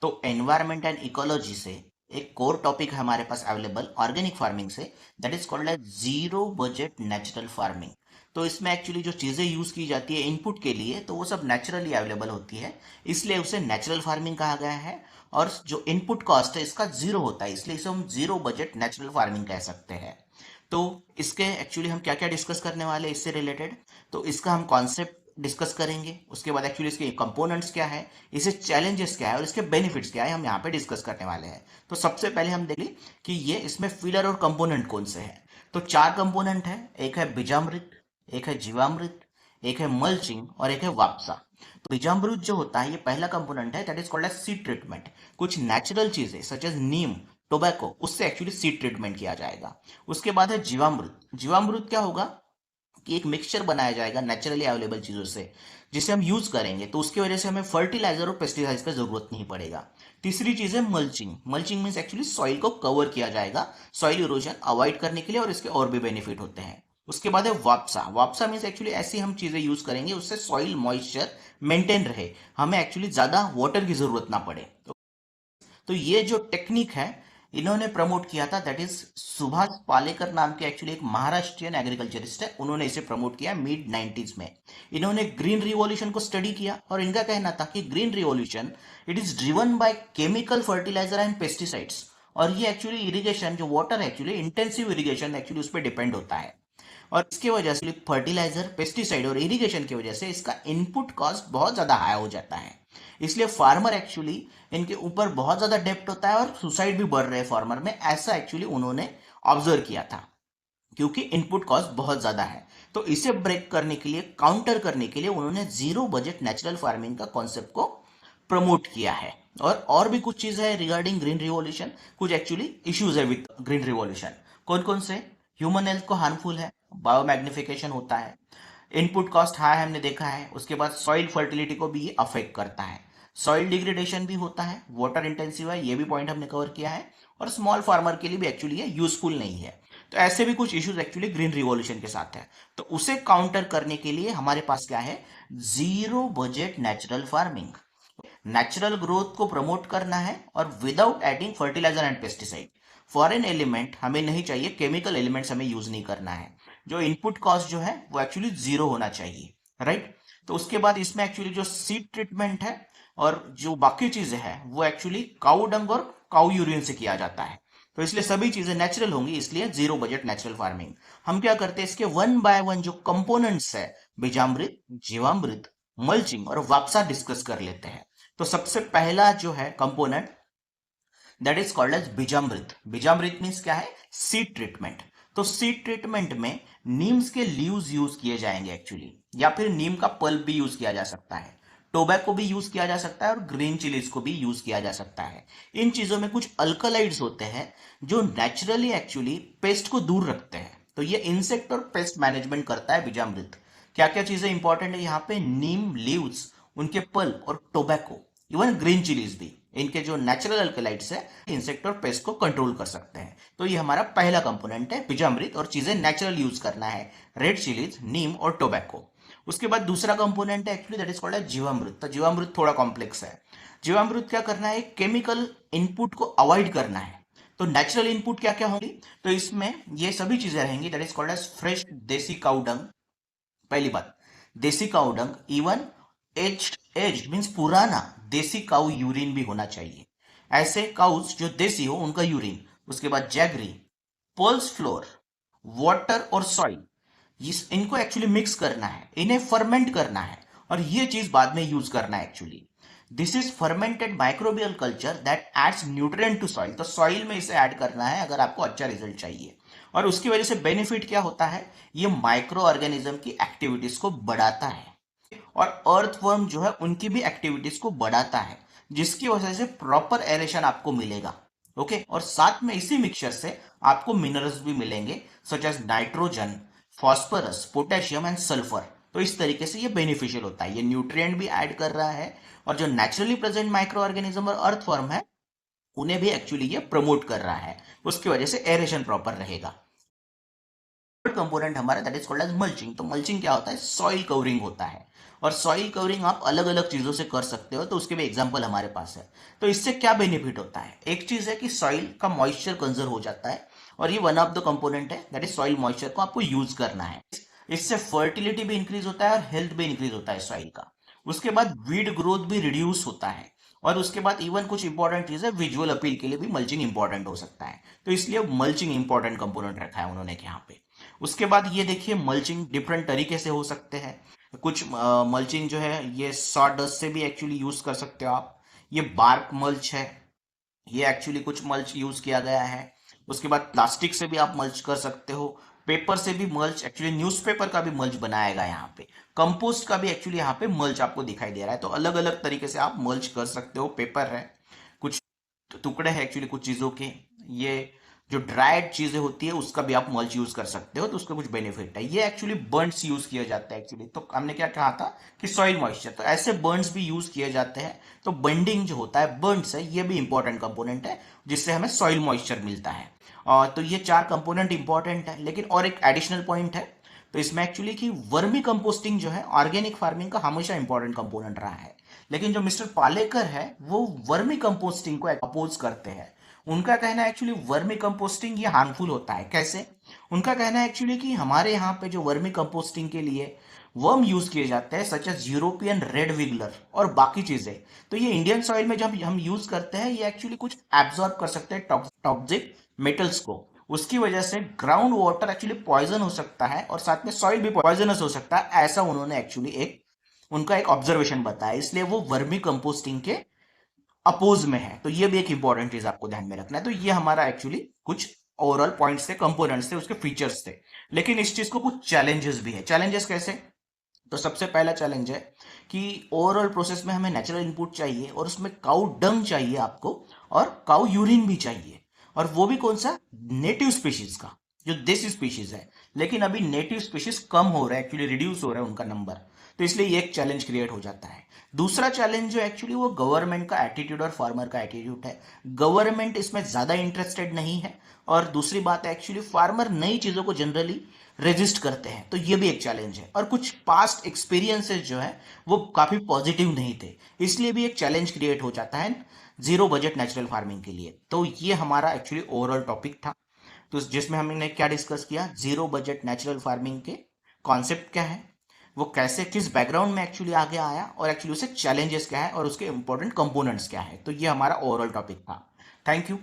तो environment and ecology से एक कोर टॉपिक है हमारे पास अवेलेबल ऑर्गेनिक फार्मिंग से, that is called as zero budget natural farming. तो इसमें एक्चुअली जो चीज़ें यूज़ की जाती है इनपुट के लिए, तो वो सब नेचुरली अवेलेबल होती है, इसलिए उसे नेचुरल फार्मिंग कहा गया है। और जो इनपुट कॉस्ट है इसका जीरो होता है, इसलिए इसे हम जीरो बजट नेचुरल फार्मिंग कह सकते हैं। तो इसके एक्चुअली हम क्या क्या डिस्कस करने वाले हैं इससे रिलेटेड, तो इसका हम कॉन्सेप्ट डिस्कस करेंगे, उसके बाद एक्चुअली इसके कंपोनेंट्स क्या है, इसे चैलेंजेस क्या है और इसके बेनिफिट्स क्या है, हम यहाँ पे डिस्कस करने वाले हैं। तो सबसे पहले हम देख लें कि ये इसमें फिलर और कंपोनेंट कौन से हैं। तो चार कंपोनेंट है, एक है बीजामृत, एक है जीवामृत, एक है मल्चिंग और एक है वापसा। तो बीजामृत जो होता है ये पहला कंपोनेंट है, that is called as seed treatment. कुछ नेचुरल चीजें सच एज नीम, टोबैको, उससे एक्चुअली सीड ट्रीटमेंट किया जाएगा। उसके बाद है जीवामृत। जीवामृत क्या होगा कि एक मिक्सचर बनाया जाएगा नेचुरली अवेलेबल चीजों से, जिसे हम यूज करेंगे तो उसकी वजह से हमें फर्टिलाइजर और पेस्टिसाइड्स का जरूरत नहीं पड़ेगा। तीसरी चीज है mulching. Mulching means actually soil को कवर किया जाएगा सॉइल इरोजन अवॉइड करने के लिए, और इसके और भी बेनिफिट होते हैं। उसके बाद है वापसा। वापसा मीन्स एक्चुअली ऐसी हम चीजें यूज करेंगे उससे सॉइल मॉइस्चर मेंटेन रहे, हमें एक्चुअली ज्यादा वाटर की जरूरत ना पड़े। तो ये जो टेक्निक है इन्होंने प्रमोट किया था, दैट इज सुभाष पालेकर नाम के एक्चुअली एक महाराष्ट्रियन एग्रीकल्चरिस्ट है, उन्होंने इसे प्रमोट किया मिड 90s में। इन्होंने ग्रीन रिवॉल्यूशन को स्टडी किया और इनका कहना था कि green revolution it is driven by chemical fertiliser and pesticides, और ये एक्चुअली इरिगेशन जो water actually intensive irrigation actually उस पर डिपेंड होता है, और इसकी वजह से फर्टिलाइजर, पेस्टिसाइड और इरिगेशन की वजह से इसका इनपुट कॉस्ट बहुत ज्यादा हाई हो जाता है। इसलिए फार्मर एक्चुअली इनके ऊपर बहुत ज्यादा डेप्ट होता है और सुसाइड भी बढ़ रहे हैं फार्मर में, ऐसा एक्चुअली उन्होंने ऑब्जर्व किया था, क्योंकि इनपुट कॉस्ट बहुत ज्यादा है। तो इसे ब्रेक करने के लिए, काउंटर करने के लिए उन्होंने जीरो बजट नेचुरल फार्मिंग का कॉन्सेप्ट को प्रमोट किया है। और भी कुछ चीजें है रिगार्डिंग ग्रीन रिवॉल्यूशन, कुछ एक्चुअली इश्यूज है विद ग्रीन रिवॉल्यूशन। कौन कौन से? ह्यूमन हेल्थ को हार्मफुल है, बायोमैग्निफिकेशन होता है, इनपुट कॉस्ट हाई हमने देखा है, उसके बाद सॉइल फर्टिलिटी को भी ये अफेक्ट करता है, सॉइल डिग्रेडेशन भी होता है, वाटर इंटेंसिव है, ये भी पॉइंट हमने कवर किया है, और स्मॉल फार्मर के लिए भी एक्चुअली ये यूजफुल नहीं है। तो ऐसे भी कुछ इश्यूज एक्चुअली ग्रीन रिवॉल्यूशन के साथ है। तो उसे काउंटर करने के लिए हमारे पास क्या है? Zero budget natural farming. Natural growth को प्रमोट करना है और without adding fertiliser and pesticide. Foreign element हमें नहीं चाहिए, केमिकल एलिमेंट्स हमें यूज नहीं करना है। जो इनपुट कॉस्ट जो है वो एक्चुअली जीरो होना चाहिए, राइट। तो उसके बाद इसमें एक्चुअली जो सीड ट्रीटमेंट है और जो बाकी चीजें हैं वो एक्चुअली काऊ डंग और काऊ यूरिन से किया जाता है। तो इसलिए सभी चीजें नेचुरल होंगी, इसलिए जीरो बजट नेचुरल फार्मिंग। हम क्या करते हैं, इसके वन बाय वन जो कंपोनेंट्स है, बीजामृत, जीवामृत, मल्चिंग और वापसा डिस्कस कर लेते हैं। तो सबसे पहला जो है component that is called as Beejamrit. Beejamrit means क्या है? Seed treatment. तो सीड ट्रीटमेंट में नीम्स के लीव्स यूज किए जाएंगे एक्चुअली, या फिर नीम का पल्प भी यूज किया जा सकता है, टोबैको भी यूज किया जा सकता है और ग्रीन चिलीज को भी यूज किया जा सकता है। इन चीजों में कुछ अल्कलाइड्स होते हैं जो नेचुरली एक्चुअली पेस्ट को दूर रखते हैं। तो ये इंसेक्ट और पेस्ट मैनेजमेंट करता है बीजामृत। क्या क्या चीजें इंपॉर्टेंट है यहाँ पे? नीम लीव्स, उनके पल्प और टोबैको, इवन ग्रीन चिलीज भी, इनके जो नेचुरल अल्कलाइड्स है इंसेक्ट और पेस्ट को कंट्रोल कर सकते हैं। तो ये हमारा पहला कंपोनेंट है बीजामृत, और चीजें नेचुरल यूज करना है, रेड चिलीज, नीम और टोबैको। उसके बाद दूसरा कंपोनेंट है एक्चुअली दैट इज कॉल्ड जीवामृत। तो जीवामृत थोड़ा कॉम्प्लेक्स है। जीवामृत क्या करना है? केमिकल इनपुट को अवॉइड करना है। तो नेचुरल इनपुट क्या क्या होंगी? तो इसमें ये सभी चीजें रहेंगी, that is called as fresh desi cow dung. पहली बात, desi cow dung, even aged means पुराना देसी काऊ यूरिन भी होना चाहिए, ऐसे काउस जो देसी हो उनका यूरिन। उसके बाद जैगरी, पर्ल्स फ्लोर, वाटर और सॉइल, इनको एक्चुअली मिक्स करना है, इन्हें फर्मेंट करना है, और ये चीज बाद में यूज करना है actually. This is fermented microbial culture that adds nutrient to soil. तो सॉइल में इसे ऐड करना है अगर आपको अच्छा रिजल्ट चाहिए। और उसकी वजह से बेनिफिट क्या होता है? ये माइक्रो ऑर्गेनिज्म की एक्टिविटीज को बढ़ाता है, और अर्थवर्म जो है उनकी भी एक्टिविटीज को बढ़ाता है, जिसकी वजह से प्रॉपर एरेशन आपको मिलेगा। ओके, और साथ में इसी मिक्सचर से आपको मिनरल्स भी मिलेंगे, such as nitrogen, phosphorus, potassium and sulphur. तो इस तरीके से ये बेनिफिशियल होता है, ये न्यूट्रिएंट भी ऐड कर रहा है, और जो नेचुरली प्रेजेंट माइक्रो ऑर्गेनिज्म और अर्थवर्म है उन्हें भी एक्चुअली ये प्रमोट कर रहा है, उसकी वजह से एरेशन प्रॉपर रहेगा। थर्ड कंपोनेंट हमारा that is called as mulching. तो मल्चिंग क्या होता है? सॉइल कवरिंग होता है, और सॉइल कवरिंग आप अलग अलग चीज़ों से कर सकते हो, तो उसके भी एग्जाम्पल हमारे पास है। तो इससे क्या बेनिफिट होता है? एक चीज़ है कि सॉइल का मॉइस्चर कंजर्व हो जाता है, और ये वन ऑफ द कंपोनेंट है, दैट इज सॉइल मॉइस्चर को आपको यूज करना है। इससे फर्टिलिटी भी इंक्रीज होता है और हेल्थ भी इंक्रीज होता है सॉइल का। उसके बाद वीड ग्रोथ भी रिड्यूस होता है, और उसके बाद इवन कुछ इंपॉर्टेंट चीज है, विजुअल अपील के लिए भी मल्चिंग इंपॉर्टेंट हो सकता है। तो इसलिए मल्चिंग इंपॉर्टेंट कंपोनेंट रखा है उन्होंने यहाँ पे। उसके बाद ये देखिए, मल्चिंग डिफरेंट तरीके से हो सकते हैं। कुछ मल्चिंग जो है ये सॉडस्ट से भी एक्चुअली यूज कर सकते हो आप। ये बार्क मल्च है, ये एक्चुअली कुछ मल्च यूज किया गया है। उसके बाद प्लास्टिक से भी आप मल्च कर सकते हो। पेपर से भी मल्च, एक्चुअली न्यूज़पेपर का भी मल्च बनाया गया यहाँ पे। कंपोस्ट का भी एक्चुअली यहाँ पे मल्च आपको दिखाई दे रहा है। तो अलग अलग तरीके से आप मल्च कर सकते हो। पेपर है, कुछ टुकड़े हैं एक्चुअली कुछ चीज़ों के, ये जो ड्राइड चीज़ें होती है उसका भी आप मल्च यूज कर सकते हो, तो उसका कुछ बेनिफिट है। ये एक्चुअली बर्न्स यूज किया जाता है एक्चुअली। तो हमने क्या कहा था कि सॉइल मॉइस्चर, तो ऐसे बर्न्स भी यूज किए जाते हैं। तो बंडिंग जो होता है, बर्न्स है, ये भी इंपॉर्टेंट कंपोनेंट है जिससे हमें सॉइल मॉइस्चर मिलता है। और तो ये चार कंपोनेंट इंपॉर्टेंट है। लेकिन और एक एडिशनल पॉइंट है, तो इसमें एक्चुअली कि वर्मी कंपोस्टिंग जो है ऑर्गेनिक फार्मिंग का हमेशा इंपॉर्टेंट कंपोनेंट रहा है। लेकिन जो मिस्टर पालेकर है वो वर्मी कंपोस्टिंग को अपोज करते हैं। उनका कहना है एक्चुअली वर्मी कंपोस्टिंग ये हार्मफुल होता है। कैसे? उनका कहना है एक्चुअली कि हमारे यहाँ पे जो वर्मी कंपोस्टिंग के लिए वर्म यूज किए जाते हैं, सच एज यूरोपियन रेड विगलर और बाकी चीजें, तो ये इंडियन सॉइल में जब हम यूज करते हैं, ये एक्चुअली कुछ एब्जॉर्ब कर सकते हैं टॉक्सिक मेटल्स को। उसकी वजह से ग्राउंड वाटर एक्चुअली पॉइजन हो सकता है, और साथ में सॉइल भी पॉइजनस हो सकता है। ऐसा उन्होंने एक्चुअली एक उनका एक ऑब्जर्वेशन बताया, इसलिए वो वर्मी कंपोस्टिंग के अपोज में है। तो ये भी एक इंपॉर्टेंट चीज आपको ध्यान में रखना है। तो ये हमारा एक्चुअली कुछ ओवरऑल पॉइंट्स थे, कंपोनेंट्स थे, उसके फीचर्स थे। लेकिन इस चीज को कुछ चैलेंजेस भी है। चैलेंजेस कैसे? तो सबसे पहला चैलेंज है कि ओवरऑल प्रोसेस में हमें नेचुरल इनपुट चाहिए, और उसमें काउ डंग चाहिए आपको, और काउ यूरिन भी चाहिए। और वो भी कौन सा? नेटिव स्पीशीज का, जो देसी स्पीशीज है। लेकिन अभी नेटिव स्पीशीज कम हो रहा है, एक्चुअली रिड्यूस हो रहा है उनका नंबर। तो इसलिए ये एक चैलेंज क्रिएट हो जाता है। दूसरा चैलेंज जो एक्चुअली वो गवर्नमेंट का एटीट्यूड और फार्मर का एटीट्यूड है। गवर्नमेंट इसमें ज्यादा इंटरेस्टेड नहीं है, और दूसरी बात है एक्चुअली फार्मर नई चीजों को जनरली रेजिस्ट करते हैं। तो ये भी एक चैलेंज है। और कुछ पास्ट एक्सपीरियंसेस जो है वो काफी पॉजिटिव नहीं थे, इसलिए भी एक चैलेंज क्रिएट हो जाता है जीरो बजट नेचुरल फार्मिंग के लिए। तो ये हमारा एक्चुअली ओवरऑल टॉपिक था। तो जिसमें हमने क्या डिस्कस किया, जीरो बजट नेचुरल फार्मिंग के कॉन्सेप्ट क्या है, वो कैसे किस बैकग्राउंड में एक्चुअली आगे आया, और एक्चुअली उससे चैलेंजेस क्या है, और उसके इंपॉर्टेंट कंपोनेंट्स क्या है। तो ये हमारा ओवरऑल टॉपिक था। Thank you.